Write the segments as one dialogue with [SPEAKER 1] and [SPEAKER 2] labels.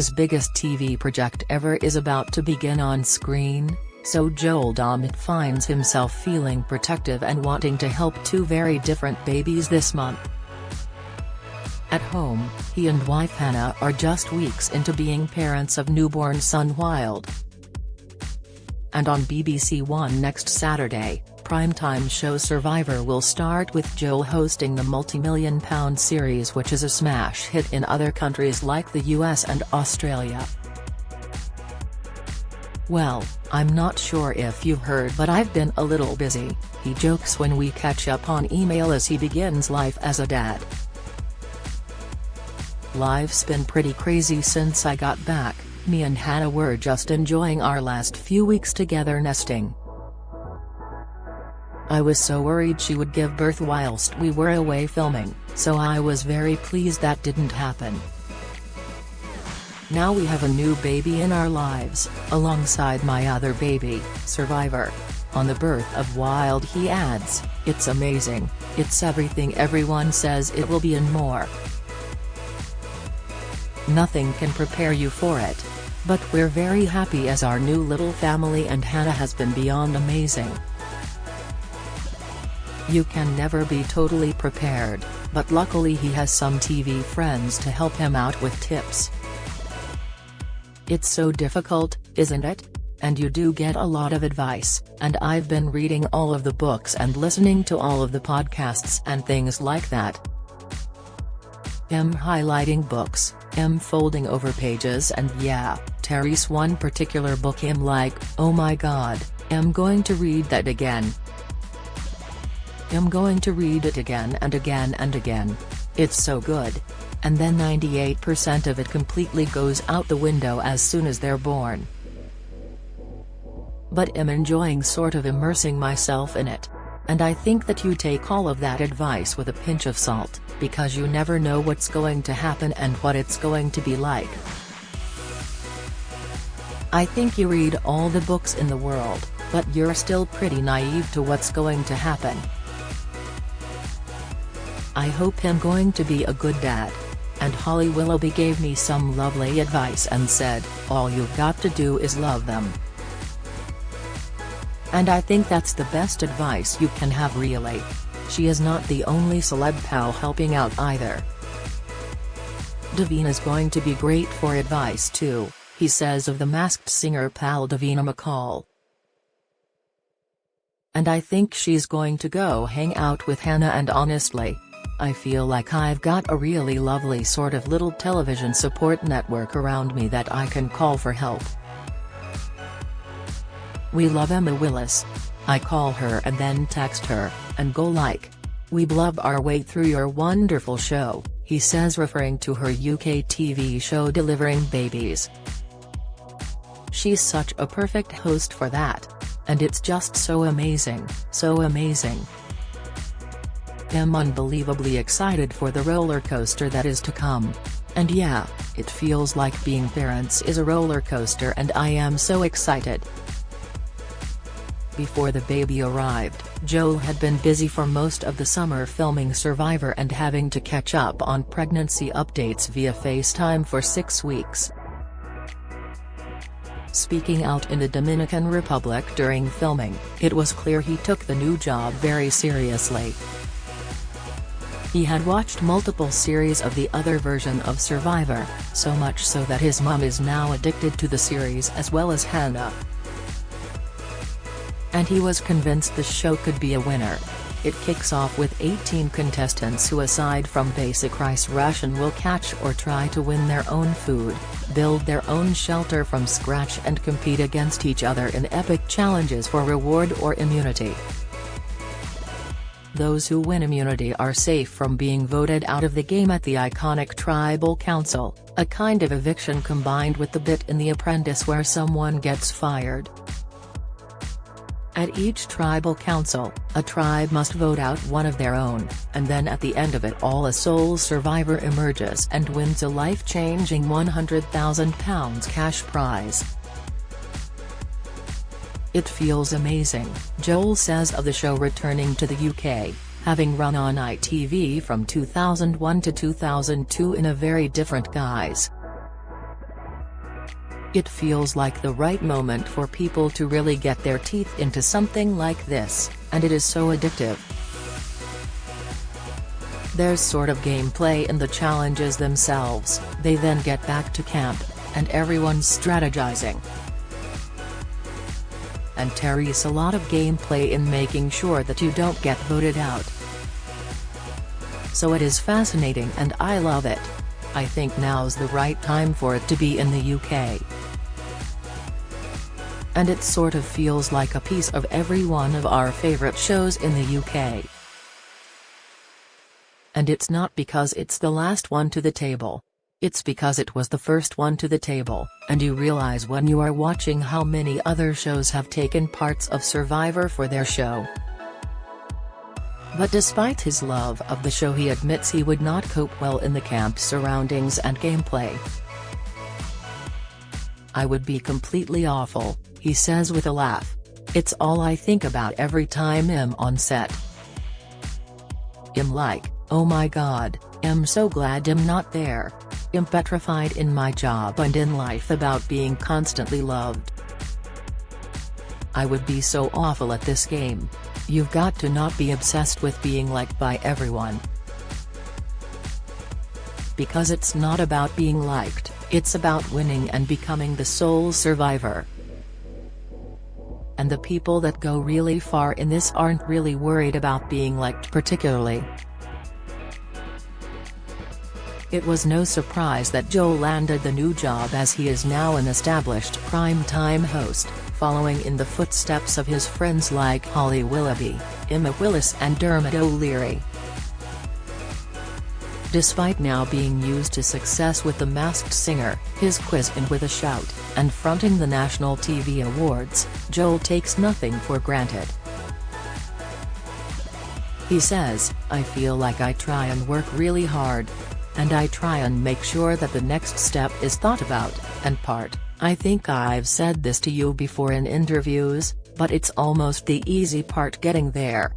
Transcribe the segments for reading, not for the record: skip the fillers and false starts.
[SPEAKER 1] his biggest TV project ever is about to begin on screen, so Joel Dommett finds himself feeling protective and wanting to help two very different babies this month. At home, he and wife Hannah are just weeks into being parents of newborn son Wild. And on BBC One next Saturday, primetime show Survivor will start with Joel hosting the multi-million-pound series, which is a smash hit in other countries like the US and Australia. "Well, I'm not sure if you've heard, but I've been a little busy," he jokes when we catch up on email as he begins life as a dad. "Life's been pretty crazy since I got back. Me and Hannah were just enjoying our last few weeks together nesting. I was so worried she would give birth whilst we were away filming, so I was very pleased that didn't happen. Now we have a new baby in our lives, alongside my other baby, Survivor." On the birth of Wild he adds, "It's amazing, it's everything everyone says it will be and more. Nothing can prepare you for it. But we're very happy as our new little family, and Hannah has been beyond amazing. You can never be totally prepared, but luckily he has some TV friends to help him out with tips. It's so difficult, isn't it? And you do get a lot of advice, and I've been reading all of the books and listening to all of the podcasts and things like that. Highlighting books, folding over pages, and yeah, Terry's one particular book like, oh my god, going to read that again. Going to read it again and again and again. It's so good. And then 98% of it completely goes out the window as soon as they're born. But I'm enjoying sort of immersing myself in it. And I think that you take all of that advice with a pinch of salt, because you never know what's going to happen and what it's going to be like. I think you read all the books in the world, but you're still pretty naive to what's going to happen. I hope I'm going to be a good dad." And Holly Willoughby gave me some lovely advice and said, "All you've got to do is love them." And I think that's the best advice you can have, really. She is not the only celeb pal helping out either. "Davina's going to be great for advice too," he says of the Masked Singer pal Davina McCall. "And I think she's going to go hang out with Hannah, and honestly, I feel like I've got a really lovely sort of little television support network around me that I can call for help. We love Emma Willis. I call her and then text her, and go like, 'We blub our way through your wonderful show,'" he says, referring to her UK TV show Delivering Babies. "She's such a perfect host for that. And it's just so amazing, so amazing. I'm unbelievably excited for the roller coaster that is to come. And yeah, it feels like being parents is a roller coaster, and I am so excited." Before the baby arrived, Joel had been busy for most of the summer filming Survivor and having to catch up on pregnancy updates via FaceTime for 6 weeks. Speaking out in the Dominican Republic during filming, it was clear he took the new job very seriously. He had watched multiple series of the other version of Survivor, so much so that his mum is now addicted to the series as well as Hannah. And he was convinced the show could be a winner. It kicks off with 18 contestants who, aside from basic rice ration, will catch or try to win their own food, build their own shelter from scratch, and compete against each other in epic challenges for reward or immunity. Those who win immunity are safe from being voted out of the game at the iconic Tribal Council, a kind of eviction combined with the bit in The Apprentice where someone gets fired. At each tribal council, a tribe must vote out one of their own, and then at the end of it all a sole survivor emerges and wins a life-changing £100,000 cash prize. It feels amazing, Joel says of the show returning to the UK, having run on ITV from 2001 to 2002 in a very different guise. It feels like the right moment for people to really get their teeth into something like this, and it is so addictive. There's sort of gameplay in the challenges themselves, they then get back to camp, and everyone's strategizing. And there's a lot of gameplay in making sure that you don't get voted out. So it is fascinating and I love it. I think now's the right time for it to be in the UK. And it sort of feels like a piece of every one of our favorite shows in the UK. And it's not because it's the last one to the table. It's because it was the first one to the table, and you realize when you are watching how many other shows have taken parts of Survivor for their show. But despite his love of the show, he admits he would not cope well in the camp surroundings and gameplay. "I would be completely awful," he says with a laugh. "It's all I think about every time I'm on set. I'm like, oh my god, I'm so glad I'm not there. I'm petrified in my job and in life about being constantly loved. I would be so awful at this game. You've got to not be obsessed with being liked by everyone. Because it's not about being liked, it's about winning and becoming the sole survivor. And the people that go really far in this aren't really worried about being liked particularly." It was no surprise that Joel landed the new job, as he is now an established prime-time host, following in the footsteps of his friends like Holly Willoughby, Emma Willis and Dermot O'Leary. Despite now being used to success with The Masked Singer, his quiz in With a Shout, and fronting the National TV Awards, Joel takes nothing for granted. He says, "I feel like I try and work really hard. And I try and make sure that the next step is thought about, and part, I think I've said this to you before in interviews, but it's almost the easy part getting there.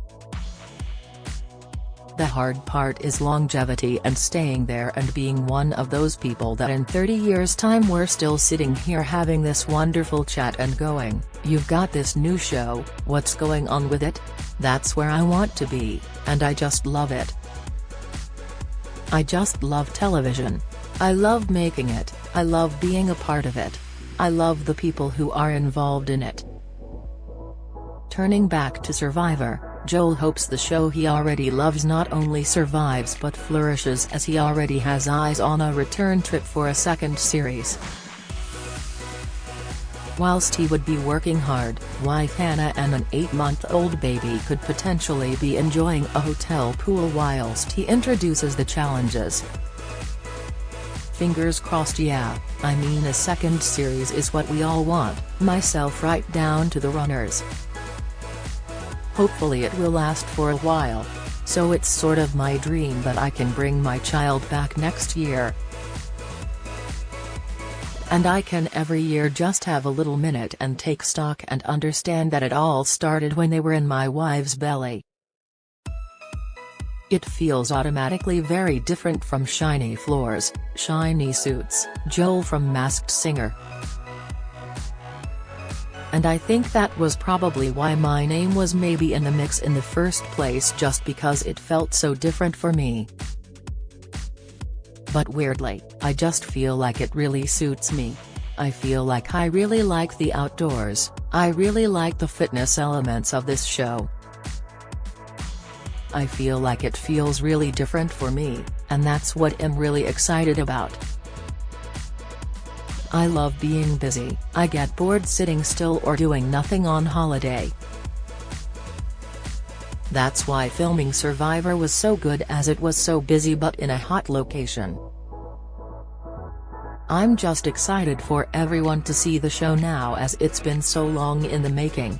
[SPEAKER 1] The hard part is longevity and staying there and being one of those people that in 30 years' time we're still sitting here having this wonderful chat and going, you've got this new show, what's going on with it? That's where I want to be, and I just love it. I just love television. I love making it, I love being a part of it. I love the people who are involved in it." Turning back to Survivor, Joel hopes the show he already loves not only survives but flourishes, as he already has eyes on a return trip for a second series. Whilst he would be working hard, wife Hannah and an 8-month-old baby could potentially be enjoying a hotel pool whilst he introduces the challenges. Fingers crossed. Yeah, I mean, a second series is what we all want, myself right down to the runners. Hopefully it will last for a while. So it's sort of my dream that I can bring my child back next year. And I can every year just have a little minute and take stock and understand that it all started when they were in my wife's belly. It feels automatically very different from shiny floors, shiny suits, Joel from Masked Singer. And I think that was probably why my name was maybe in the mix in the first place, just because it felt so different for me. But weirdly, I just feel like it really suits me. I feel like I really like the outdoors, I really like the fitness elements of this show. I feel like it feels really different for me, and that's what I'm really excited about. I love being busy, I get bored sitting still or doing nothing on holiday. That's why filming Survivor was so good, as it was so busy but in a hot location. I'm just excited for everyone to see the show now, as it's been so long in the making.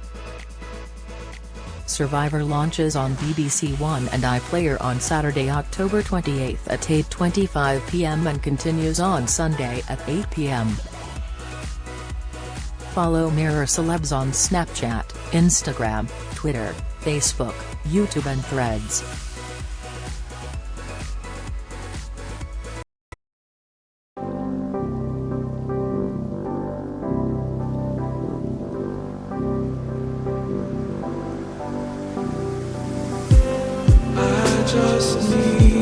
[SPEAKER 1] Survivor launches on BBC One and iPlayer on Saturday, October 28th at 8:25 p.m. and continues on Sunday at 8 p.m. Follow Mirror Celebs on Snapchat, Instagram, Twitter, Facebook, YouTube and Threads.
[SPEAKER 2] just me.